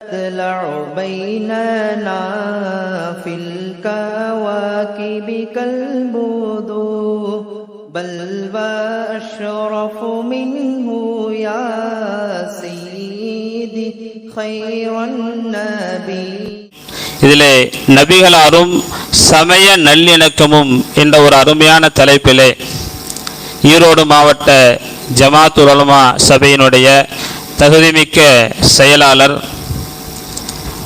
تطلع بيننا في الكواكب كالبدور بل وأشرف منه يا سيدي خير النبي. இதிலே நபிகளாரும் சமய நல்லிணக்கமும் என்ற ஒரு அருமையான தலைப்பிலே ஈரோடு மாவட்ட ஜமாத்துல் உலமா சபையினுடைய தகுதிமிக்க செயலாளர்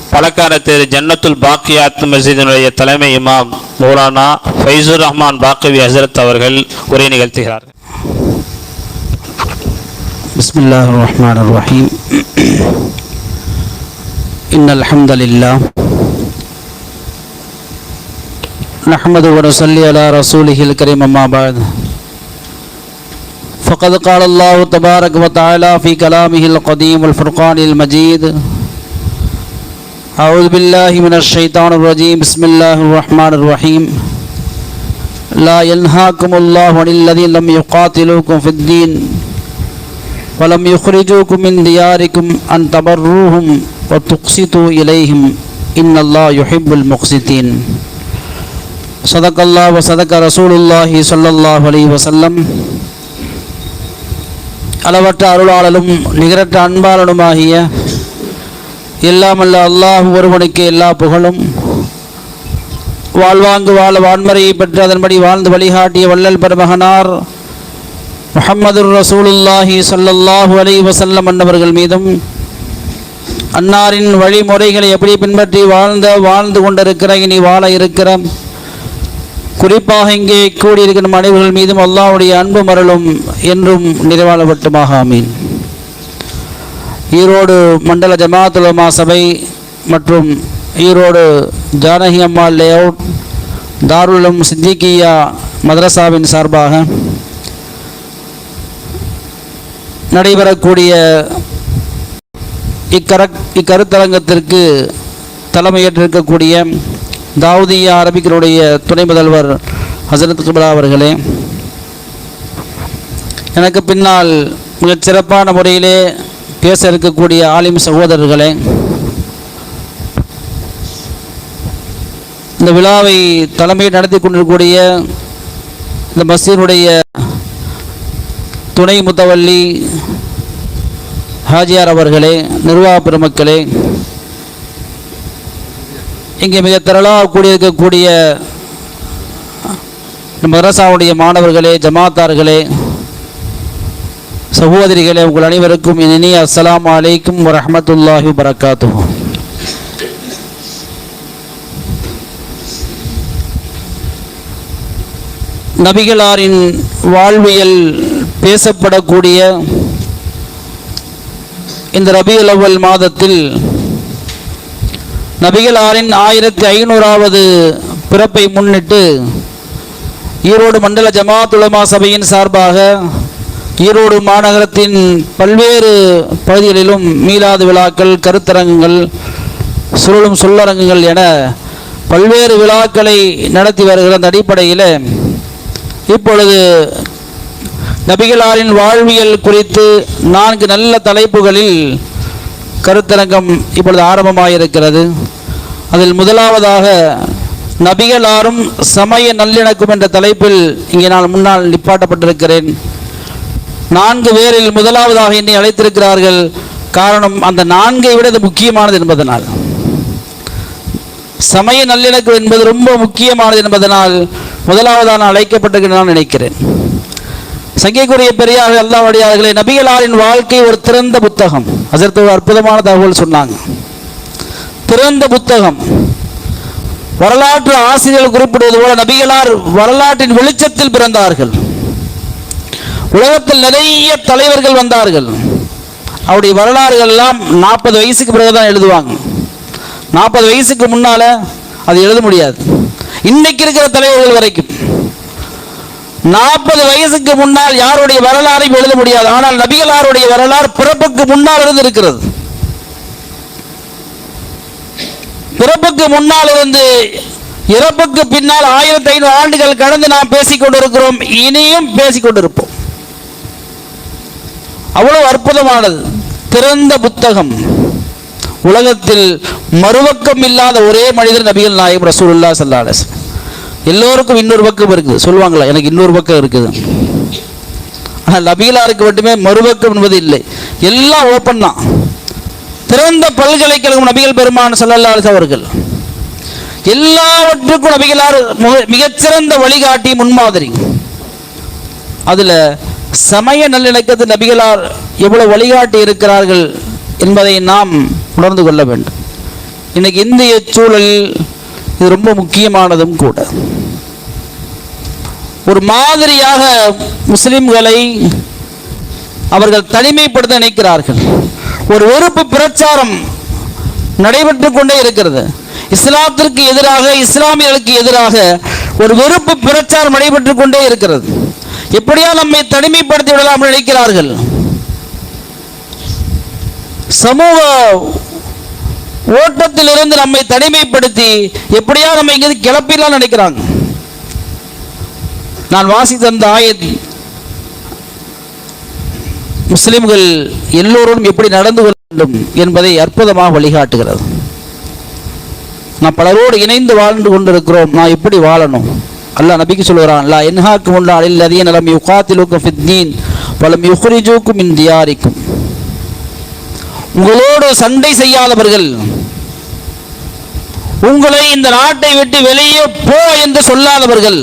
பலக்கார திரு ஜன்னத்துல் பாக்கியாத் மஸ்ஜிதினுடைய தலைமை இமாம் மௌலானா ஃபைசுர் ரஹ்மான் பாக்கவி ஹசரத் அவர்கள் உரை நிகழ்த்துகிறார்கள். பிஸ்மில்லாஹிர் ரஹ்மானிர் ரஹீம். இன்னல் ஹம்தலில்லாஹ் நஹ்மது வ நுஸல்லி அலா ரசூலிஹில் கரீம். அம்மா பஅத். فقد قال الله تبارك وتعالى في كلامه القديم والفرقان المجيد: أعوذ بالله من الشيطان الرجيم. بسم الله الرحمن الرحيم. لا ينهاكم الله عن الذين لم يقاتلوكم في الدين ولم يخرجوكم من دياركم أن تبروهم وتقسطوا إليهم إن الله يحب المقسطين. صدق الله وصدق رسول الله صلى الله عليه وسلم. அளவற்ற அருளாளலும் நிகரற்ற அன்பாளனுமாகிய எல்லாமல்ல அல்லாஹ் ஒருவனுக்கு எல்லா புகழும். வாழ்வாங்கு வாழ வான்மறையை பெற்று அதன்படி வாழ்ந்து வழிகாட்டிய வள்ளல் பெருமகனார் முஹம்மதுர் ரசூலுல்லாஹி ஸல்லல்லாஹு அலைஹி வஸல்லம் அன்னவர்கள் மீதும், அன்னாரின் வழிமுறைகளை எப்படி பின்பற்றி வாழ்ந்து கொண்டிருக்கிற இனி வாழ இருக்கிற குறிப்பாக இங்கே கூடியிருக்கிற அனைவர்கள் மீதும் அல்லாஹ்வுடைய அன்பு மருளும் என்றும் நிறைவாழப்பட்டுமாக. ஆமீன். ஈரோடு மண்டல ஜமாத்துல் உலமா சபை மற்றும் ஈரோடு ஜானகி அம்மாள் லேஅவுட் தாருல் உலூம் சித்திகியா மதரசாவின் சார்பாக நடைபெறக்கூடிய இக்கருத்தரங்கத்திற்கு தலைமையேற்றிருக்கக்கூடிய தாவூதியா அரபிகளுடைய துணை முதல்வர் ஹசரத் கிப்லா அவர்களே, எனக்கு பின்னால் மிகச் சிறப்பான முறையிலே பேச இருக்கக்கூடிய ஆலிம் சகோதரர்களே, இந்த விழாவை தலைமை நடத்தி கொண்டிருக்கக்கூடிய இந்த மஸ்ஜிதுடைய துணை முத்தவல்லி ஹாஜியார் அவர்களே, நிர்வாக பெருமக்களே, இங்கே மிக திரளாக கூடியிருக்கக்கூடிய மதரசாவுடைய மாணவர்களே, ஜமாத்தார்களே, சகோதரிகளே, உங்கள் அனைவருக்கும் இனிய அஸ்ஸலாமு அலைக்கும் வரஹ்மத்துல்லாஹி வபரகாத்துஹு. நபிகளாரின் வாழ்வியல் பேசப்படக்கூடிய இந்த ரபியுல் அவ்வல் மாதத்தில் நபிகளாரின் 1500வது பிறப்பை முன்னிட்டு ஈரோடு மண்டல ஜமாத்துல் உலமா சபையின் சார்பாக ஈரோடு மாநகரத்தின் பல்வேறு பகுதிகளிலும் மீலாது விழாக்கள், கருத்தரங்குகள், சுருளும் சொல்லரங்குகள் என பல்வேறு விழாக்களை நடத்தி வருகிற அந்த அடிப்படையில் இப்பொழுது நபிகளாரின் வாழ்வியல் குறித்து 4 நல்ல தலைப்புகளில் கருத்தரங்கம் இப்பொழுது ஆரம்பமாயிருக்கிறது. அதில் முதலாவதாக நபிகளாரும் சமய நல்லிணக்கம் என்ற தலைப்பில் இங்கே நான் முன்னால் நிப்பாட்டப்பட்டிருக்கிறேன். 4 பேரில் முதலாவதாக என்னை அழைத்திருக்கிறார்கள். காரணம், அந்த 4ஐ விட இது முக்கியமானது என்பதனால், சமய நல்லிணக்கம் என்பது ரொம்ப முக்கியமானது என்பதனால் முதலாவதாக நான் அழைக்கப்பட்டிருக்கிறேன் நான் நினைக்கிறேன். சங்கைக்குரிய பெரியார்கள், அல்லாஹ்வுடையார்களே, நபிகளாரின் வாழ்க்கை ஒரு திறந்த புத்தகம். ஹசரத் ஒரு அற்புதமான தகவல் சொன்னாங்க. திறந்த புத்தகம். வரலாற்று ஆசிரியர்கள் குறிப்பிடுவது போல நபிகளார் வரலாற்றின் வெளிச்சத்தில் பிறந்தார்கள். உலகத்தில் நிறைய தலைவர்கள் வந்தார்கள். அவருடைய வரலாறுகள் எல்லாம் 40 வயசுக்கு பிறகுதான் எழுதுவாங்க. 40 வயசுக்கு முன்னால அது எழுத முடியாது. இன்னைக்கு இருக்கிற தலைவர்கள் வரைக்கும் 40 வயசுக்கு முன்னால் யாருடைய வரலாறையும் எழுத முடியாது. ஆனால் நபிகளாருடைய வரலாறு பிறப்புக்கு முன்னால் இருந்து இருக்கிறது. பிறப்புக்கு முன்னால் இருந்து இறப்புக்கு பின்னால் 1500 ஆண்டுகள் கடந்து நாம் பேசிக்கொண்டிருக்கிறோம், இனியும் பேசிக்கொண்டிருப்போம். அவ்வளவு அற்புதமானது. திறந்த புத்தகம். உலகத்தில் மறுபக்கம் இல்லாத ஒரே மனிதர் நபிகள் நாயகம் ரசூலுல்லாஹி ஸல்லல்லாஹு அலைஹி வஸல்லம். எல்லோருக்கும் இன்னொரு பக்கம் இருக்குது சொல்லுவாங்களா, எனக்கு இன்னொரு பக்கம் இருக்குது. ஆனால் நபிகளாருக்கு மட்டுமே மறுபக்கம் என்பது இல்லை, எல்லாம் ஓப்பன் தான். திறந்த பல்கலைக்கழகம் நபிகள் பெருமான் ஸல்லல்லாஹு அலைஹி வஸல்லம் அவர்கள். எல்லாவற்றுக்கும் நபிகளார் மிகச்சிறந்த வழிகாட்டி, முன்மாதிரி. அதுல சமய நல்லிணக்கத்தில் நபிகளார் எவ்வளவு வழிகாட்டி இருக்கிறார்கள் என்பதை நாம் உணர்ந்து கொள்ள வேண்டும். இன்னைக்கு இந்திய சூழலில் இது ரொம்ப முக்கியமானதும் கூட. ஒரு மாதிரியாக முஸ்லிம்களை அவர்கள் தனிமைப்படுத்த நினைக்கிறார்கள். ஒரு வெறுப்பு பிரச்சாரம் நடைபெற்று கொண்டே இருக்கிறது. இஸ்லாத்திற்கு எதிராக, இஸ்லாமியர்களுக்கு எதிராக ஒரு வெறுப்பு பிரச்சாரம் நடைபெற்று கொண்டே இருக்கிறது. எப்படியா நம்மை தனிமைப்படுத்தி விடலாம் நினைக்கிறார்கள். சமூக ஓட்டத்தில் இருந்து நம்மை தனிமைப்படுத்தி எப்படியா நம்ம இங்கிருந்து கிளப்பிடலாம் நினைக்கிறாங்க. நான் வாசித்த அந்த ஆயத் முஸ்லிம்கள் எல்லோரும் எப்படி நடந்து கொள்ள வேண்டும் என்பதை அற்புதமாக வழிகாட்டுகிறது. நாம் பலரோடு இணைந்து வாழ்ந்து கொண்டிருக்கிறோம், நான் எப்படி வாழணும்? அல்லாஹ் நபிக்கு சொல்கிறான், லா யன்ஹாக்கும் அல்லாஹ் அல்லதீன லம் யுகாத்திலுக்கும் ஃபித்தீன் வலம் யுக்ரிஜூக்கும் மின் தியாரிக்கும். உங்களோடு சண்டை செய்யாதவர்கள், உங்களை இந்த நாட்டை விட்டு வெளியே போ என்று சொல்லாதவர்கள்,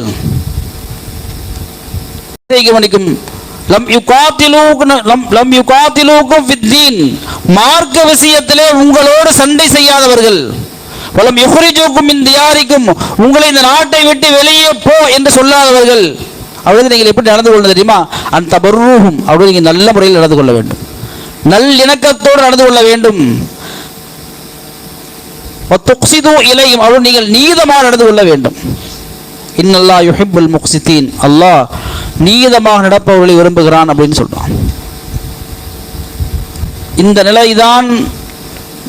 மார்க்க விஷயத்திலே உங்களோடு சண்டை செய்யாதவர்கள், வலம் யுக்ரிஜூக்கும் மின் தியாரிக்கும், உங்களை இந்த நாட்டை விட்டு வெளியே போ என்று சொல்லாதவர்கள். அவர்கள் நீங்கள் எப்படி நடந்து கொள்ள தெரியுமா? அந்த பர்ரூஹும், அவர்கள் நீங்கள் நல்ல முறையில் நடந்து கொள்ள வேண்டும், நல் இணக்கத்தோடு நடந்து கொள்ள வேண்டும். வத்துக்ஸிது இலைஹிம், அவர்கள் நீங்கள் நீதமாக நடந்து கொள்ள வேண்டும். இன்னல்லாஹ் யுஹிப்புல் முக்ஸிதீன், அல்லாஹ் நீதமாக நடப்பவர்களை விரும்புகிறான் அப்படின்னு சொல்றான். இந்த நிலைதான்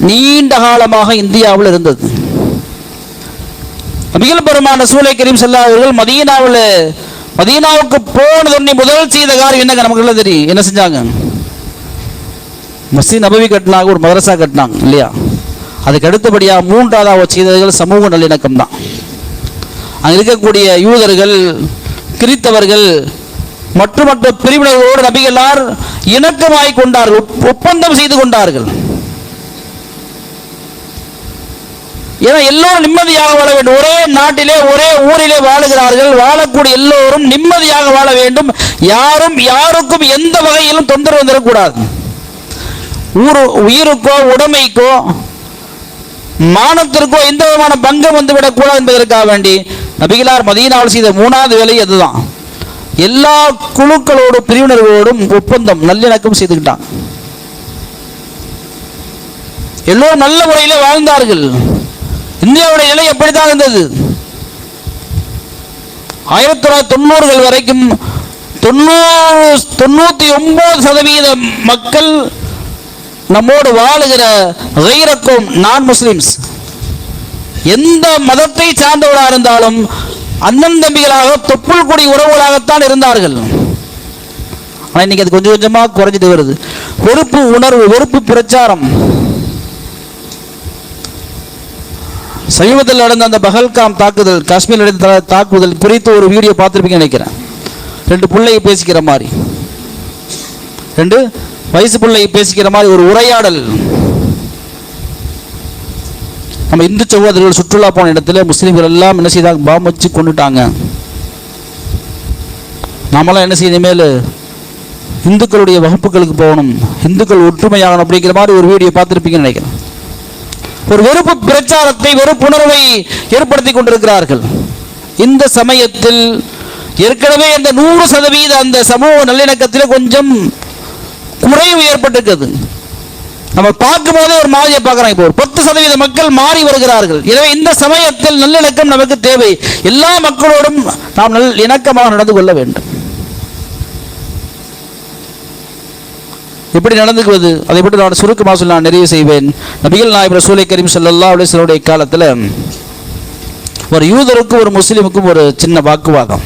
நீண்ட காலமாக இந்தியாவில் இருந்தது. நபிகள் பெருமான் ரசூலை கரீம் ஸல்லல்லாஹு அலைஹி வஸல்லம் மதீனாவுக்கு போனதுன்னு முதல் செய்த காரியம் என்னங்க நமக்கு தெரியும். என்ன செஞ்சாங்க? மஸ்ஜித் நபவி கட்டினாங்க, ஒரு மதரசா கட்டினாங்க இல்லையா? அதுக்கு அடுத்தபடியாக மூன்றாவது செய்தவர்கள் சமூக நல்லிணக்கம் தான். அங்கே இருக்கக்கூடிய யூதர்கள், கிறித்தவர்கள் மற்றும் மற்ற பிரிவினர்களோடு நபிகளார் இணக்கமாய் கொண்டார்கள், ஒப்பந்தம் செய்து கொண்டார்கள். ஏன்னா எல்லோரும் நிம்மதியாக வாழ வேண்டும். ஒரே நாட்டிலே ஒரே ஊரிலே வாழுகிறார்கள். வாழக்கூடிய எல்லோரும் நிம்மதியாக வாழ வேண்டும். யாரும் யாருக்கும் எந்த வகையிலும் தொந்தரவு வந்துடக்கூடாது. உயிருக்கோ உடைமைக்கோ மானத்திற்கோ எந்த விதமான பங்கம் வந்துவிடக்கூடாது என்பதற்காக வேண்டி நபிகளார் மதீனாவில் செய்த மூணாவது வேலை அதுதான். எல்லா குழுக்களோடு பிரிவினர்களோடும் ஒப்பந்தம், நல்லிணக்கம் செய்துக்கிட்டாங்க. எல்லோரும் நல்ல முறையிலே வாழ்ந்தார்கள். இந்தியாவுடைய நிலை எப்படித்தான் இருந்தது? 1990 வரைக்கும் 99% மக்கள் நம்மோடு வாழுகிற கைரக்கும் நான் முஸ்லிம்ஸ், எந்த மதத்தை சார்ந்தவர்களாக இருந்தாலும் அண்ணன் தம்பிகளாக தொப்புள் கொடி உறவுகளாகத்தான் இருந்தார்கள். ஆனால் இன்னைக்கு அது கொஞ்சம் கொஞ்சமாக குறைஞ்சிட்டு வருது. வெறுப்பு உணர்வு, வெறுப்பு பிரச்சாரம். சமீபத்தில் நடந்த அந்த பஹல்காம் தாக்குதல், காஷ்மீர் நடந்த தாக்குதல் குறித்து ஒரு வீடியோ பார்த்துருப்பீங்க நினைக்கிறேன். 2 பிள்ளையை பேசிக்கிற மாதிரி, 2 வயசு பிள்ளையை பேசிக்கிற மாதிரி ஒரு உரையாடல். நம்ம இந்து சகோதரர்கள் சுற்றுலா போன இடத்துல முஸ்லீம்கள் எல்லாம் என்ன செய்தாங்க? பாம் வச்சு கொண்டுட்டாங்க. நாமெல்லாம் என்ன செய்ய, இனிமேல் இந்துக்களுடைய வகுப்புகளுக்கு போகணும், இந்துக்கள் ஒற்றுமையாகணும் அப்படிங்கிற மாதிரி ஒரு வீடியோ பார்த்துருப்பீங்கன்னு நினைக்கிறேன். ஒரு வெறுப்பு பிரச்சாரத்தை, வெறுப்புணர்வை ஏற்படுத்தி கொண்டிருக்கிறார்கள். இந்த சமயத்தில் ஏற்கனவே இந்த 100% அந்த சமூக நல்லிணக்கத்தில் கொஞ்சம் குறைவு ஏற்பட்டிருக்கிறது. நம்ம பார்க்கும் போதே ஒரு மாதிரியை பார்க்குறாங்க. இப்போ ஒரு 10% மக்கள் மாறி வருகிறார்கள். எனவே இந்த சமயத்தில் நல்லிணக்கம் நமக்கு தேவை. எல்லா மக்களோடும் நாம் இணக்கமாக நடந்து கொள்ள வேண்டும். எப்படி நடந்துக்குவது, அதை பற்றி நான் சுருக்கமாக சொல்ல நான் நிறைவு செய்வேன். நபிகள் நாயகம் ரசூலை கரீம் ஸல்லல்லாஹு அலைஹி வஸல்லம் காலத்தில் ஒரு யூதருக்கும் ஒரு முஸ்லிமுக்கும் ஒரு சின்ன வாக்குவாதம்.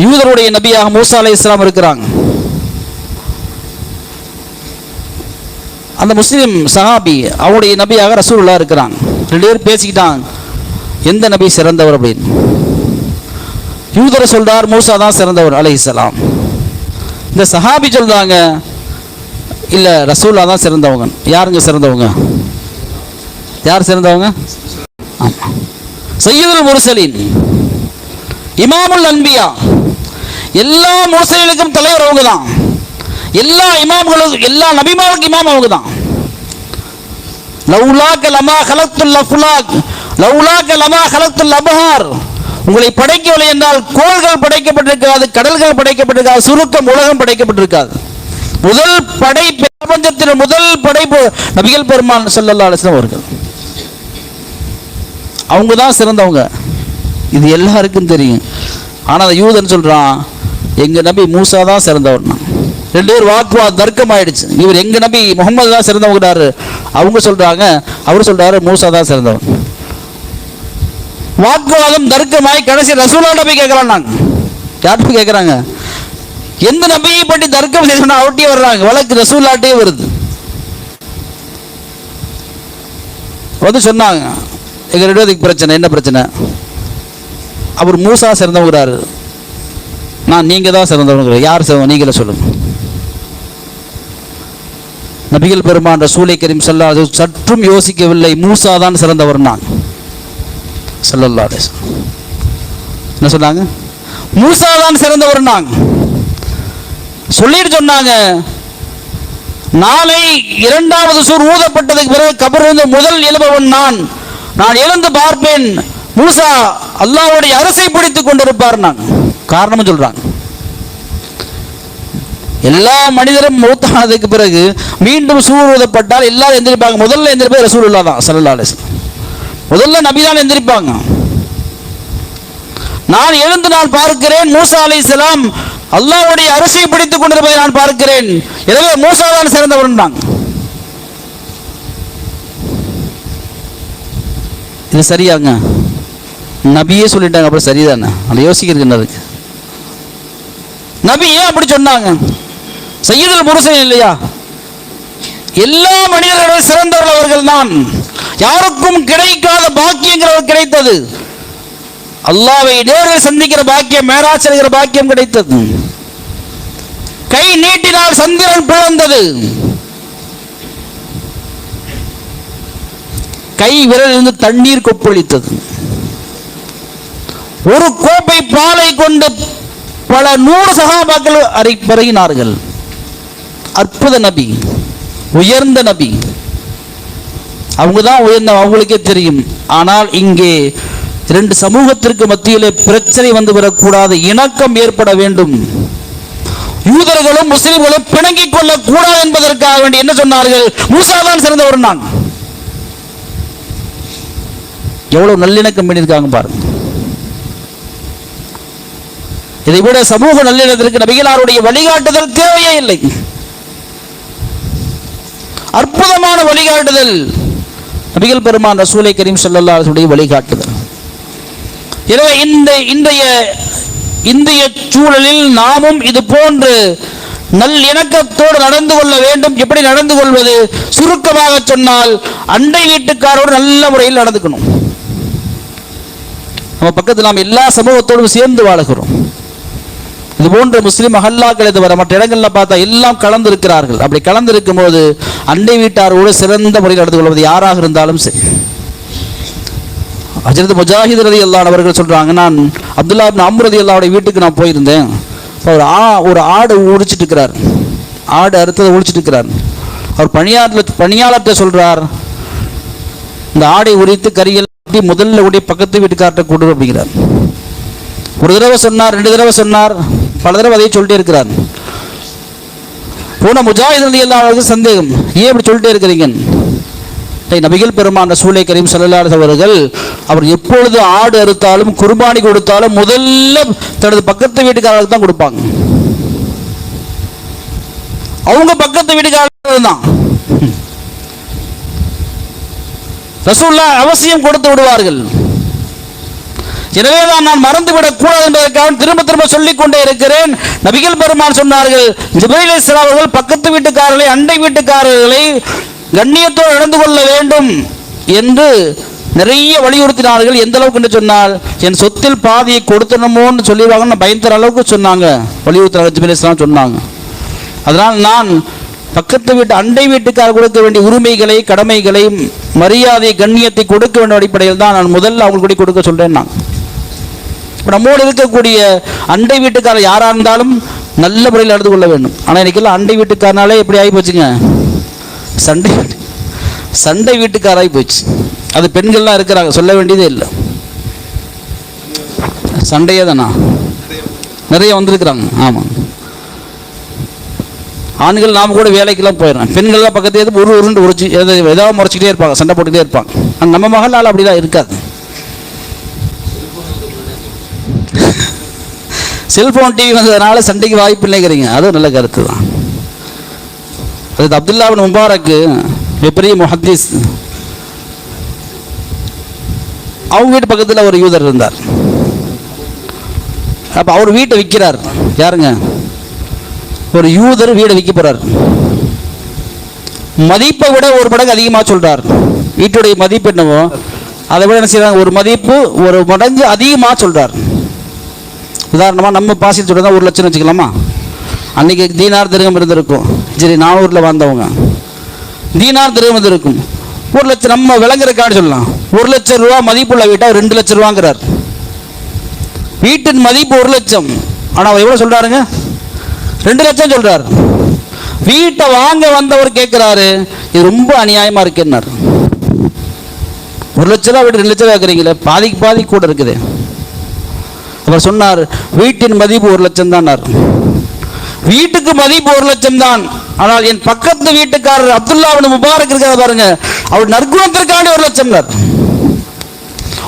யூதருடைய நபியாக மூசா அலைஹிஸ்ஸலாம் இருக்கிறாங்க. அந்த முஸ்லீம் சஹாபி அவருடைய நபியாக ரசூலுல்லாஹ் இருக்கிறாங்க. 2 பேர் பேசிக்கிட்டாங்க, எந்த நபி சிறந்தவர் அப்படின்னு. யூதர் சொல்றார் மூசா தான் சிறந்தவர் அலைஹிஸ்ஸலாம். இந்த சஹாபி சொல்றாங்க இல்ல ரசூலுல்லாஹ் தான் சிறந்தவங்க. யாருங்க சிறந்தவங்க? யார் சிறந்தவங்க? ஆமா, சய்யிதுல் முர்சலீன், இமாமுல் அன்பியா, எல்லா முர்சலீனுக்கும் தலைவர் அவங்க தான். எல்லா இமாம்களும் எல்லா நபிமாருக்கு இமாம் அவங்க தான். லௌலாக லமா ஹலக்துல் அஃலாக் லௌலாக லமா ஹலக்துல் அப்ஹார், உங்களை படைக்கவில்லை என்றால் கோள்கள் படைக்கப்பட்டிருக்காது, கடல்கள் படைக்கப்பட்டிருக்காது, சுருக்கம் உலகம் படைக்கப்பட்டிருக்காது. முதல் படைப்பு, பிரபஞ்சத்தின் முதல் படைப்பு நபிகள் பெருமான் ஸல்லல்லாஹு அலைஹி வஸல்லம் அவர்கள். அவங்க தான் சிறந்தவங்க, இது எல்லாருக்கும் தெரியும். ஆனால் அந்த யூதன் சொல்றான் எங்க நபி மூசா தான் சிறந்தவர். 2 பேர் வாக்குவாதம் தர்க்கம் ஆயிடுச்சு. இவர் எங்க நபி முகமது தான் சிறந்தவங்கிறாரு, அவங்க சொல்றாங்க அவர் சொல்றாரு மூசா தான் சிறந்தவர். வாக்குவாதம் தர்க்கமாய் கடைசி ரசூலுல்லாஹ் நபி கேட்கலாம். நாங்க யார்கிட்ட கேட்கறாங்க? எந்த நபியை பற்றி தர்க்கம் செய்யணும் அவட்டியே வர்றாங்க, வழக்கு ரசூலுல்லாஹ்ட்டே வருது. வந்து சொன்னாங்க எங்க 2 பேருக்கு பிரச்சனை, என்ன பிரச்சனை? அவர் மூசா சிறந்தவங்கிறாரு, நான் நீங்க தான் சிறந்தவங்க. யார் சிறந்த? நீங்களே சொல்லுங்க. நபிகள் பெருமான் ரசூலை கரீம் ஸல்லல்லாஹு அலைஹி வஸல்லம் சற்றும் யோசிக்கவில்லை, மூசா தான் சிறந்தவர். நான் ஸல்லல்லாஹு அலைஹி வஸல்லம் என்ன சொன்னாங்க? மூசா தான் சிறந்தவர். நான் சொல்லிட்டு சொன்னாங்க நாளை 2வது சூர் ஊதப்பட்டதுக்கு பிறகு கபரிலிருந்து முதல் எழுபவன் நான் எழுந்து பார்ப்பேன், மூசா அல்லாஹ்வுடைய அரசை பிடித்துக் கொண்டிருப்பார். நான் காரணம் சொல்றாங்க, எல்லா மனிதரும் மௌத்தானதுக்கு பிறகு மீண்டும் சூர் ஊதப்பட்டால் எல்லாரும் எந்திரிப்பாங்க. முதல்ல எந்திரிப்பது ரசூலுல்லாஹ் தான் ஸல்லல்லாஹு அலைஹி வஸல்லம். முதல்ல நபி தான் எந்திரிப்பாங்க. நான் எழுந்து நான் பார்க்கிறேன் மூசா அலைஹிஸ்ஸலாம் அல்லாஹ்வுடைய அரசை பிடித்துக் கொண்டிருப்பதை நான் பார்க்கிறேன், எனவே மூசா தான் சிறந்தவர். இது சரியாங்க? நபியே சொல்லிட்டாங்க, அப்புறம் சரிதானே? அதை யோசிக்கிறது என்னதுக்கு? நபி ஏன் அப்படி சொன்னாங்க? சய்யிதுல் முர்சலீன் இல்லையா? எல்லா மனிதர்களும் சிறந்தவர்கள் அவர்கள் தான். யாருக்கும் கிடைக்காத பாக்கியங்கள் கிடைத்தது. அல்லாஹ்வை நேரில் சந்திக்கிற பாக்கியம், மேராஜ் செல்கிற பாக்கியம் கிடைத்தது. கை நீட்டினால் சந்திரன் பிளந்தது, கை விரலிலிருந்து தண்ணீர் கொப்பளித்தது. ஒரு கோப்பை பாலை கொண்டு பல 100 சஹாபாக்கள் பருகினார்கள். அற்புத நபி, உயர்ந்த நபி. அவங்க தான் உயர்ந்த, அவங்களுக்கே தெரியும். ஆனால் இங்கே 2 சமூகத்திற்கு மத்தியிலே பிரச்சனை வந்து வரக்கூடாது, இணக்கம் ஏற்பட வேண்டும். யூதர்களும் முஸ்லிம்களும் பிணங்கிக் கொள்ளக் கூடாது என்பதற்காக வேண்டி என்ன சொன்னார்கள்? மூசா தான் சிறந்தவர். நான் எவ்வளவு நல்லிணக்கம் பண்ணியிருக்காங்க பாருங்க. இதை விட சமூக நல்லிணத்திற்கு நபிகளாருடைய வழிகாட்டுதல் தேவையே இல்லை. அற்புதமான வழிகாட்டுதல் நபிகள் பெருமான் ரசூலை கரீம் ஸல்லல்லாஹு அலைஹி வஸல்லம் வழிகாட்டுதல். எனவே இந்திய சூழலில் நாமும் இது போன்று நல்லிணக்கத்தோடு நடந்து கொள்ள வேண்டும். எப்படி நடந்து கொள்வது? சுருக்கமாக சொன்னால் அண்டை வீட்டுக்காரோடு நல்ல முறையில் நடந்துக்கணும். நம்ம பக்கத்தில் நாம் எல்லா சமூகத்தோடும் சேர்ந்து வாழுகிறோம். இது போன்ற முஸ்லிம் மஹல்லாக்களை தவிர மற்ற இடங்கள்ல பார்த்தா எல்லாம் கலந்து இருக்கிறார்கள். அப்படி கலந்து இருக்கும் போது அண்டை வீட்டாரோடு சிறந்த முறையில் நடந்து கொள்வது யாராக இருந்தாலும் சரி. ஹஜ்ரத் முஜாஹித் ரலியல்லாஹு அவர்கள் சொல்றாங்க, நான் அப்துல்லா இப்னு அம்ர் ரலியல்லாஹு வீட்டுக்கு நான் போயிருந்தேன். ஒரு ஆடு உரிச்சிட்டு இருக்கிறார், ஆடு அறுத்ததை உரிச்சிட்டு இருக்கிறார். அவர் பணியாளர்கிட்ட சொல்றார், இந்த ஆடை உரித்து கறிகள் முதல்ல கூடிய பக்கத்து வீட்டுக்கார்ட்ட கொடு அப்படிங்கிறார். ஒரு தடவை சொன்னார், 2 தடவை சொன்னார், பல தடவை அதை சொல்லிட்டே இருக்கிறார். போன முஜாஹித் ரலியல்லாஹு அவர்களுக்கு சந்தேகம், ஏன் இப்படி சொல்லிட்டே இருக்கிறீங்க? நபிகள் பெருமான் ரசூலை கரீம் ஸல்லல்லாஹு அலைஹி அவர்கள் அவர் எப்பொழுது ஆடு அறுத்தாலும் குர்பானி கொடுத்தாலும் முதல்ல தனது பக்கத்து வீட்டுக்காரர்களுக்கு தான் கொடுப்பாங்க. அவங்க பக்கத்து வீட்டுக்காரர்கள் தான் ரசூலுல்லாஹ் அவசியம் கொடுத்து விடுவார்கள். எனவேதான் நான் மறந்துவிடக் கூடாது என்பதற்காக திரும்ப திரும்ப சொல்லிக் கொண்டே இருக்கிறேன். நபிகள் பெருமான் சொன்னார்கள், ஜிப்ரீல் அலைஹிஸ்ஸலாம் அவர்கள் பக்கத்து வீட்டுக்காரர்களை, அண்டை வீட்டுக்காரர்களை கண்ணியத்தோடு நடந்து கொள்ள வேண்டும் என்று நிறைய வலியுறுத்தினார்கள். எந்த அளவுக்கு என்று சொன்னால், என் சொத்தில் பாதியை கொடுத்தணுமோன்னு சொல்லிடுவாங்கன்னு பயந்துற அளவுக்கு சொன்னாங்க, வலியுறுத்தினாங்க, ஜிப்ரீல் அலைஹிஸ்ஸலாம் சொன்னாங்க. அதனால் நான் பக்கத்து வீட்டு, அண்டை வீட்டுக்காரர் கொடுக்க வேண்டிய உரிமைகளை, கடமைகளை, மரியாதை, கண்ணியத்தை கொடுக்க வேண்டிய அடிப்படையில் தான் நான் முதல்ல அவங்களுக்கு கொடுக்க சொல்றேன். நான் இப்போ நம்மோடு இருக்கக்கூடிய அண்டை வீட்டுக்காரர் யாராக இருந்தாலும் நல்ல முறையில் நடந்து கொள்ள வேண்டும். ஆனால் இன்னைக்கெல்லாம் அண்டை வீட்டுக்காரனாலே எப்படி ஆகி போச்சுங்க, சண்டை வீட்டுக்காராகி போச்சு. அது பெண்கள்லாம் இருக்கிறாங்க, சொல்ல வேண்டியதே இல்லை, சண்டையே தானா நிறைய வந்திருக்கிறாங்க. ஆமாம், ஆண்கள் நாம் கூட வேலைக்கெல்லாம் போயிடறோம், பெண்கள்லாம் பக்கத்து உருண்டு உரிச்சு ஏதாவது முறைச்சிக்கிட்டே இருப்பாங்க, சண்டை போட்டுக்கிட்டே இருப்பாங்க. நம்ம மகளால் அப்படிலாம் இருக்காது. செல்போன் டிவி வந்ததுனால சண்டைக்கு வாய்ப்பு இல்லைங்கிறீங்க, அதுவும் நல்ல கருத்து தான். அது அப்துல்லா பின் முபாரக் பெரிய முஹத்தீஸ், அவங்க வீட்டு பக்கத்தில் ஒரு யூதர் இருந்தார். அப்போ அவர் வீட்டை விற்கிறார். யாருங்க? ஒரு யூதர் வீடை விற்க போறார். மதிப்பை விட ஒரு மடங்கு அதிகமாக சொல்றார். வீட்டுடைய மதிப்பு என்னவோ அதை விட என்ன செய்யறாங்க, ஒரு மதிப்பு ஒரு மடங்கு அதிகமாக சொல்றார். உதாரணமாக நம்ம பாசிட்டு சொல்றதா 1 லட்சம் வச்சுக்கலாமா? அன்னைக்கு தீனார் திரகம் இருந்திருக்கும். சரி, 400 வந்தவங்க தீனார் திரகம் இருக்கும். 1 லட்சம் நம்ம விளங்குறக்கான்னு சொல்லலாம். 1 லட்சம் ரூபா மதிப்புள்ள வீட்டை 2 லட்சம் ரூபாங்கிறார். வீட்டின் மதிப்பு 1 லட்சம், ஆனால் அவர் எவ்வளோ சொல்றாருங்க? 2 லட்சம் சொல்றார். வீட்டை வாங்க வந்தவர் கேட்கிறாரு, இது ரொம்ப அநியாயமா இருக்குன்னாரு. 1 லட்ச ரூபா வீட்டு 2 லட்சம் கேட்குறீங்களே, பாதிக்கு பாதி கூட இருக்குது. அவர் சொன்னார், வீட்டின் மதிப்பு 1 லட்சம் தான். வீட்டுக்கு மதிப்பு 1 லட்சம் தான், ஆனால் என் பக்கத்து வீட்டுக்காரர் அப்துல்லா பின் முபாரக் இருக்கிறத பாருங்க, அவர் நற்குணத்திற்காண்டி 1 லட்சம்.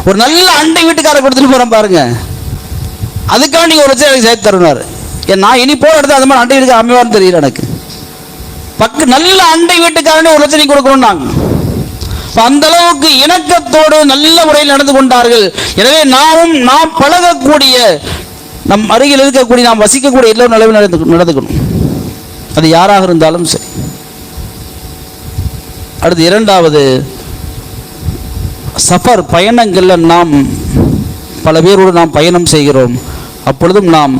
ஒரு நல்ல அண்டை வீட்டுக்காரர் கொடுத்துட்டு போறேன் பாருங்க, அதுக்காண்டி 1 லட்சம் எனக்கு சேர்த்து தருவார். நான் இனி போற இடத்துல அந்த மாதிரி அண்டை வீட்டுக்கு அமைவான்னு தெரியல எனக்கு. நல்ல அண்டை வீட்டுக்காரனே 1 லட்சம் கொடுக்கணும். நாங்கள் அந்த அளவுக்கு இணக்கத்தோடு நல்ல முறையில் நடந்து கொண்டார்கள். எனவே நாம் பழகக்கூடிய, நம் அருகில் இருக்கக்கூடிய, நாம் வசிக்கக்கூடிய எல்லோரும் நிலையில் நடந்துக்கணும், அது யாராக இருந்தாலும் சரி. அடுத்து 2வது, சஃபர் பயணங்களில் நாம் பல பேரோடு நாம் பயணம் செய்கிறோம். அப்பொழுதும் நாம்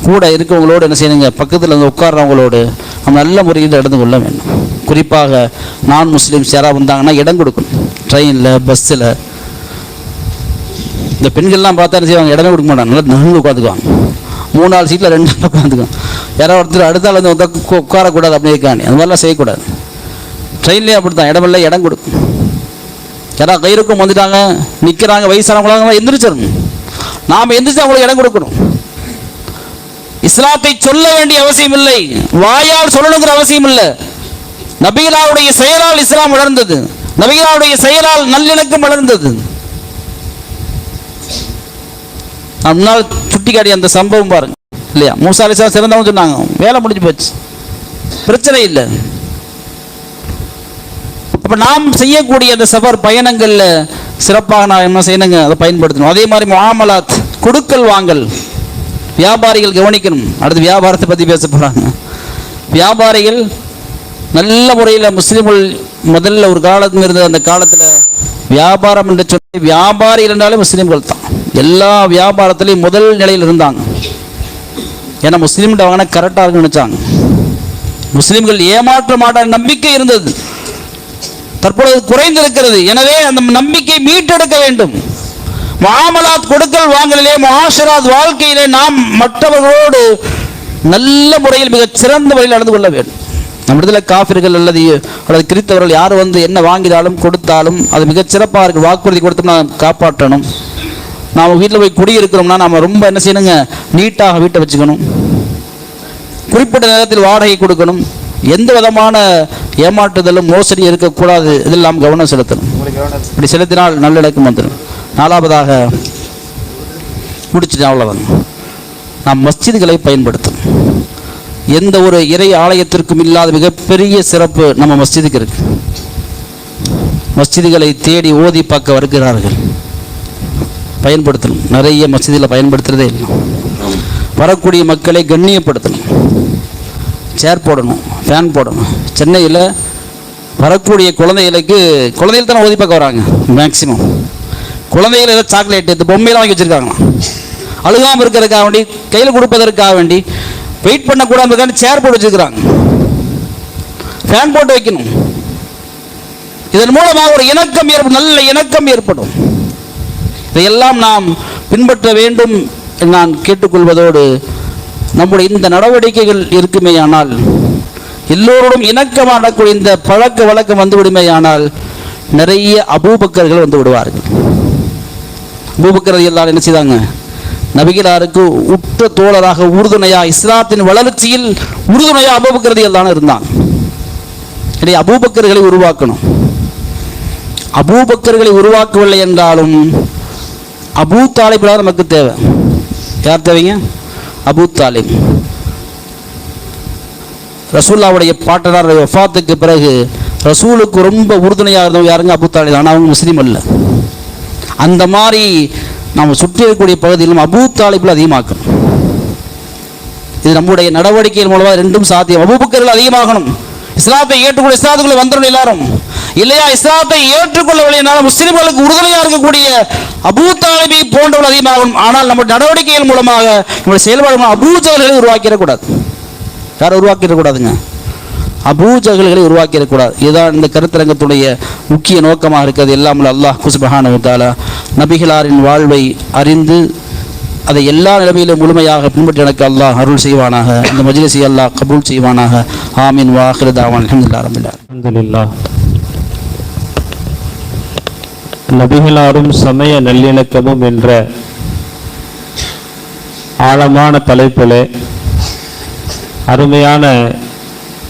கூட இருக்கவங்களோடு என்ன செய்யணுங்க, பக்கத்தில் வந்து உட்கார்றவங்களோடு நம்ம நல்ல முறையில் நடந்து கொள்ள வேண்டும். குறிப்பாக நான் முஸ்லீம்ஸ் யாராவது வந்தாங்கன்னா இடம் கொடுக்கணும். ட்ரெயினில், பஸ்ஸில் இந்த பெண்கள்லாம் பார்த்தா என்ன செய்வாங்க, இடமே கொடுக்க மாட்டாங்க, நல்லா நகர்ந்து உட்காந்துக்குவாங்க. 3-4 சீட்டில் 2 உட்காந்துக்குவாங்க. யாராவது ஒருத்தர் அடுத்தால் வந்து உட்காரக்கூடாது, அப்படி இருக்காங்க. அந்த மாதிரிலாம் செய்யக்கூடாது. ட்ரெயின்லேயே அப்படி தான், இடமெல்லாம் இடம் கொடுக்கும். யாராவது கயிறுக்கும் வந்துட்டாங்க, நிற்கிறாங்க, வயசானவங்களாம் எந்திரிச்சிடணும். நாம் எந்திரிச்சு அவங்களுக்கு இடம் கொடுக்கணும். இஸ்லாத்தை சொல்ல வேண்டிய அவசியம் இல்லை, வாயால் சொல்லணுங்கிற அவசியம் இல்லை. நபிகளாருடைய செயலால் இஸ்லாம் வளர்ந்தது, நபிகளாருடைய செயலால் நல்லிணக்கம் வளர்ந்தது. முன்னால் சுட்டிக்காட்டி அந்த சம்பவம் பாருங்க இல்லையா, மூசா அலைஹிஸ்ஸலாம் சிறந்தவங்க சொன்னாங்க, வேலை முடிஞ்சு போச்சு, பிரச்சனை இல்லை. அப்ப நாம் செய்யக்கூடிய அந்த சஃபர் பயணங்கள்ல சிறப்பாக நான் என்ன செய்யணுங்க, அதை பயன்படுத்தணும். அதே மாதிரி முஆமலாத், கொடுக்கல் வாங்கல், வியாபாரிகள் கவனிக்கணும். அடுத்து வியாபாரத்தை பற்றி பேச போகிறாங்க. வியாபாரிகள் நல்ல முறையில், முஸ்லீம்கள் முதல்ல ஒரு காலத்தில் இருந்த அந்த காலத்தில் வியாபாரம் என்று சொல்லி வியாபாரிகள் என்றாலே முஸ்லீம்கள் தான். எல்லா வியாபாரத்திலையும் முதல் நிலையில் இருந்தாங்க. ஏன்னா முஸ்லீம்கிட்ட வாங்கினா கரெக்டாக இருக்குன்னு நினச்சாங்க. முஸ்லீம்கள் ஏமாற்ற மாட்டாங்க நம்பிக்கை இருந்தது. தற்பொழுது குறைந்திருக்கிறது. எனவே அந்த நம்பிக்கை மீட்டெடுக்க வேண்டும். முஆமலாத், கொடுக்கல் வாங்கலிலே, முஆஷராத், வாழ்க்கையிலே நாம் மற்றவர்களோடு நல்ல முறையில், மிகச் சிறந்த முறையில் நடந்து கொள்ள வேண்டும். நம்ம இடத்துல காஃபிர்கள் அல்லது கிறித்தவர்கள் யார் வந்து என்ன வாங்கினாலும் கொடுத்தாலும் அது மிகச் சிறப்பாக இருக்குது. வாக்குறுதி கொடுத்தோம்னா காப்பாற்றணும். நாம் வீட்டில் போய் குடியிருக்கிறோம்னா நாம் ரொம்ப என்ன செய்யணுங்க, நீட்டாக வீட்டை வச்சுக்கணும். குறிப்பிட்ட நேரத்தில் வாடகை கொடுக்கணும். எந்த விதமான ஏமாற்றுதலும் மோசடி இருக்கக்கூடாது. இதில் நாம் கவனம் செலுத்தணும். இப்படி செலுத்தினால் நல்லிணக்கம் வந்துடும். 4வதாக முடிச்சுட்டு அவ்வளோதான், நாம் மஸ்ஜிதுகளை பயன்படுத்தணும். எந்த ஒரு இறை ஆலயத்திற்கும் இல்லாத மிகப்பெரிய சிறப்பு நம்ம மஸ்ஜிதுக்கு இருக்கு. மஸ்ஜிதுகளை தேடி ஓதி பார்க்க வருகிறார்கள். பயன்படுத்தணும். நிறைய மசூதியில் பயன்படுத்துகிறதே இல்லை. வரக்கூடிய மக்களை கண்ணியப்படுத்தணும். சேர் போடணும், ஃபேன் போடணும். சென்னையில் வரக்கூடிய குழந்தைகள் தானே ஓதி பார்க்க வராங்க. மேக்சிமம் குழந்தைகள் ஏதோ சாக்லேட் இந்த பொம்மையெல்லாம் வாங்கி வச்சுருக்காங்க. அழுகாமல் இருக்கிறதுக்காக வேண்டி, கையில் கொடுப்பதற்காக வேண்டி, வெயிட் பண்ணக்கூடாதுக்காண்டி சேர் போட்டு வச்சுருக்கிறாங்க. ஃபேன் போட்டு வைக்கணும். இதன் மூலமாக ஒரு இணக்கம் ஏற்படும், நல்ல இணக்கம் ஏற்படும். இதையெல்லாம் நாம் பின்பற்ற வேண்டும் நான் கேட்டுக்கொள்வதோடு, நம்முடைய இந்த நடவடிக்கைகள் இருக்குமேயானால், எல்லோரோடும் இணக்கமாக நடக்கூடிய இந்த பழக்க வழக்கம் வந்து விடுமேயானால், நிறைய அபூபக்கர்கள் வந்து விடுவார்கள். அபூபக்கர் எல்லாரும் என்ன செய்தாங்க? நபிகளாருக்கு உற்ற தோழராக, உறுதுணையா, இஸ்லாத்தின் வளர்ச்சியில் உறுதுணையா அபூபக்கர் எல்லாம் இருந்தாங்க. இதை அபூபக்கர்களை உருவாக்கணும். அபூபக்கர்களை உருவாக்கவில்லை என்றாலும் அபூ தாலிப் நமக்கு தேவை. யார் தேவைங்க? Abu Talib. ரசூலுல்லாவுடைய பாட்டனார் வஃபாத்துக்கு பிறகு ரசூலுக்கு ரொம்ப உறுதுணையாக இருந்தவங்க யாருங்க? Abu Talib. ஆனால் அவங்க முஸ்லீம் அல்ல. அந்த மாதிரி நாம் சுற்றி இருக்கக்கூடிய பகுதியிலும் அபூ தாலிப்ல அதிகமாக்கணும். இது நம்முடைய நடவடிக்கைகள் மூலமாக ரெண்டும் சாத்தியம். அபூபக்கர்கள் அதிகமாகணும். இஸ்லாத்தை ஏற்றுக்கொள்ள, இஸ்லாத்துக்குள்ள வந்துடணும் எல்லாரும். இல்லையா, இஸ்லாத்தை ஏற்றுக்கொள்ளவில்லைனாலும் முஸ்லிம்களுக்கு உறுதுணையாக இருக்கக்கூடிய அபூ தாலிபை போன்றவர்கள் அதிகமாகணும். ஆனால் நம்முடைய நடவடிக்கைகள் மூலமாக, நம்முடைய செயல்பாடு அபூ ஜஹல்களை உருவாக்கிடக்கூடாது. யாரை உருவாக்கிடக்கூடாதுங்க? அபூ ஜஹல்களை உருவாக்கிடக்கூடாது. இதுதான் இந்த கருத்தரங்கத்துடைய முக்கிய நோக்கமாக இருக்கிறது. எல்லாம் அல்லாஹ் சுப்ஹானஹு வ தஆலா நபிகளாரின் வாழ்வை அறிந்து அதை எல்லா நிலைமையிலும் முழுமையாக பின்பற்றி எனக்கு அல்லாஹ் அருள் செய்வானாக. இந்த மஜ்லிஸை அல்லாஹ் கபூல் செய்வானாக. ஆமீன். வ ஆகிரு தஅவானா அல்ஹம்துலில்லாஹி ரப்பில் ஆலமீன். அல்ஹம்துலில்லாஹ். நபிகளாரும் சமய நல்லிணக்கமும் என்ற ஆழமான தலைப்பிலே அருமையான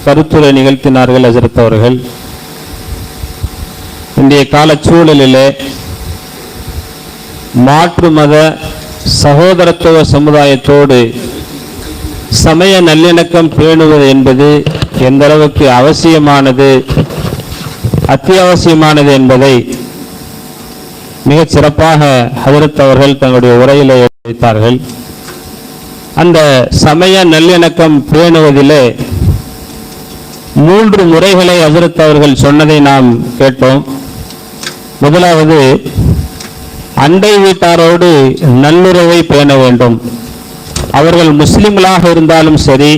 கருத்துரை நிகழ்த்தினார்கள் ஹஜ்ரத் அவர்கள். இன்றைய கால சூழலிலே மாற்று மத சகோதரத்துவ சமுதாயத்தோடு சமய நல்லிணக்கம் பேணுவது என்பது எந்த அளவுக்கு அவசியமானது, அத்தியாவசியமானது என்பதை மிகச் சிறப்பாக ஹஜ்ரத் அவர்கள் தங்களுடைய உரையிலே வைத்தார்கள். அந்த சமய நல்லிணக்கம் பேணுவதிலே 3 முறைகளை ஹஜ்ரத் அவர்கள் சொன்னதை நாம் கேட்டோம். முதலாவது, அண்டை வீட்டாரோடு நல்லுறவை பேண வேண்டும். அவர்கள் முஸ்லிம்களாக இருந்தாலும் சரி,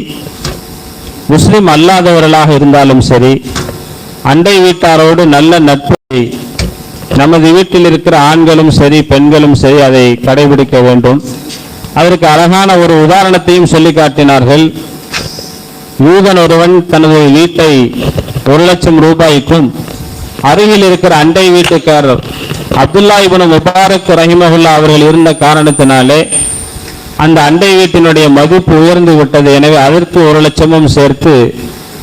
முஸ்லிம் அல்லாதவர்களாக இருந்தாலும் சரி, அண்டை வீட்டாரோடு நல்ல நட்பை நமது வீட்டில் இருக்கிற ஆண்களும் சரி பெண்களும் சரி அதை கடைபிடிக்க வேண்டும். அதற்கு அழகான ஒரு உதாரணத்தையும் சொல்லி காட்டினார்கள். யூதன் ஒருவன் தனது வீட்டை 1,00,000 ரூபாய்க்கும் அருகில் இருக்கிற அண்டை வீட்டுக்காரர் அப்துல்லா இப்னு முபாரக் ரஹிமஹுல்லா அவர்கள் இருந்த காரணத்தினாலே அந்த அண்டை வீட்டினுடைய மதிப்பு உயர்ந்து விட்டது. எனவே அதற்கு 1,00,000 சேர்த்து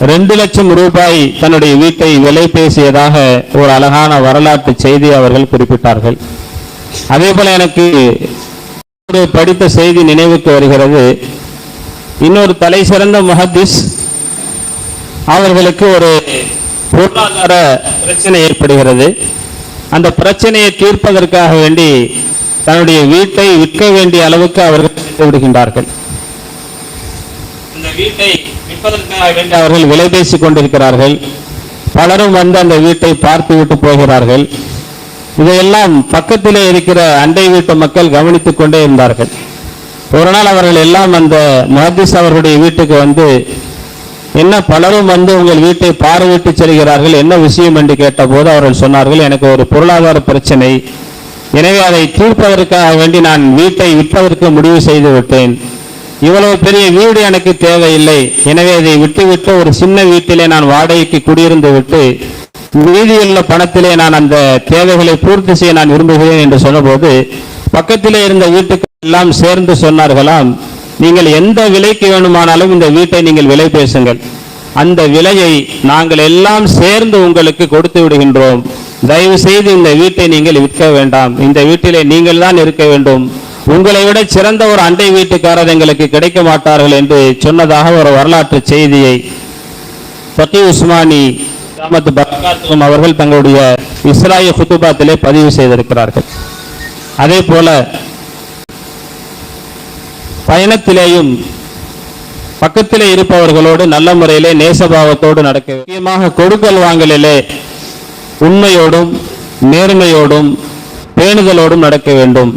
2,00,000 ரூபாய் தன்னுடைய வீட்டை விலை பேசியதாக ஒரு அழகான வரலாற்று செய்தி அவர்கள் குறிப்பிட்டார்கள். அதே போல எனக்கு ஒரு படித்த செய்தி நினைவுக்கு வருகிறது. இன்னொரு தலை சிறந்த முஹத்திஸ் அவர்களுக்கு ஒரு பொருளாதார பிரச்சனை ஏற்படுகிறது. அந்த பிரச்சனையை தீர்ப்பதற்காக வேண்டி தன்னுடைய வீட்டை விற்க வேண்டிய அளவுக்கு அவர்கள் சென்று விடுகின்றார்கள். அந்த வீட்டை விற்பதற்காக வேண்டி அவர்கள் விலை பேசிக் கொண்டிருக்கிறார்கள். பலரும் வந்து அந்த வீட்டை பார்த்து விட்டு போகிறார்கள். இதையெல்லாம் பக்கத்திலே இருக்கிற அண்டை வீட்டு மக்கள் கவனித்துக் கொண்டே இருந்தார்கள். ஒரு நாள் அவர்கள் எல்லாம் அந்த முஹத்திஸ் அவர்களுடைய வீட்டுக்கு வந்து, என்ன பலரும் வந்து உங்கள் வீட்டை பார்வையிட்டு செல்கிறார்கள், என்ன விஷயம் என்று கேட்டபோது அவர்கள் சொன்னார்கள், எனக்கு ஒரு பொருளாதார பிரச்சனை, எனவே அதை தீர்ப்பதற்காக வேண்டி நான் வீட்டை விற்பதற்கு முடிவு செய்து விட்டேன். இவ்வளவு பெரிய வீடு எனக்கு தேவையில்லை, எனவே அதை விட்டுவிட்டு ஒரு சின்ன வீட்டிலே நான் வாடகைக்கு குடியிருந்து விட்டு மீதியுள்ள பணத்திலே நான் அந்த தேவைகளை பூர்த்தி செய்ய நான் விரும்புகிறேன் என்று சொன்னபோது பக்கத்திலே இருந்த வீட்டுக்கு எல்லாம் சேர்ந்து சொன்னார்களாம், நீங்கள் எந்த விலைக்கு வேணுமானாலும் இந்த வீட்டை நீங்கள் விலை பேசுங்கள், அந்த விலையை நாங்கள் எல்லாம் சேர்ந்து உங்களுக்கு கொடுத்து விடுகின்றோம், தயவு செய்து இந்த வீட்டை நீங்கள் விற்க வேண்டாம், இந்த வீட்டிலே நீங்கள் தான் இருக்க வேண்டும், உங்களை விட சிறந்த ஒரு அண்டை வீட்டுக்காரர் எங்களுக்கு கிடைக்க மாட்டார்கள் என்று சொன்னதாக ஒரு வரலாற்று செய்தியை பக்கி உஸ்மானி அவர்கள் தங்களுடைய இஸ்ராய குத்துபாத்திலே பதிவு செய்திருக்கிறார்கள். அதே போல பயணத்திலேயும் பக்கத்திலே இருப்பவர்களோடு நல்ல முறையிலே நேசபாவத்தோடு நடக்க, முக்கியமாக கொடுக்கல் வாங்கலிலே உண்மையோடும் நேர்மையோடும் பேணுதலோடும் நடக்க வேண்டும்.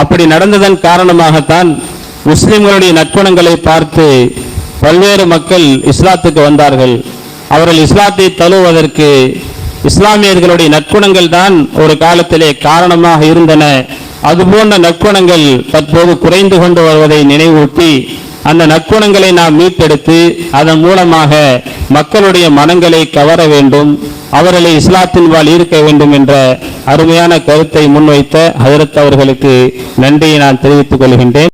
அப்படி நடந்ததன் காரணமாகத்தான் முஸ்லிம்களுடைய நற்குணங்களை பார்த்து பல்வேறு மக்கள் இஸ்லாத்துக்கு வந்தார்கள். அவர்கள் இஸ்லாத்தை தழுவுவதற்கு இஸ்லாமியர்களுடைய நற்குணங்கள் தான் ஒரு காலத்திலே காரணமாக இருந்தன. அதுபோன்ற நற்குணங்கள் தற்போது குறைந்து கொண்டு வருவதை நினைவூட்டி அந்த நற்குணங்களை நாம் மீட்டெடுத்து அதன் மூலமாக மக்களுடைய மனங்களை கவர வேண்டும், அவர்களை இஸ்லாத்தின்பால் ஈர்க்க வேண்டும் என்ற அருமையான கருத்தை முன்வைத்த ஹஜ்ரத் அவர்களுக்கு நன்றியை நான் தெரிவித்துக் கொள்கின்றேன்.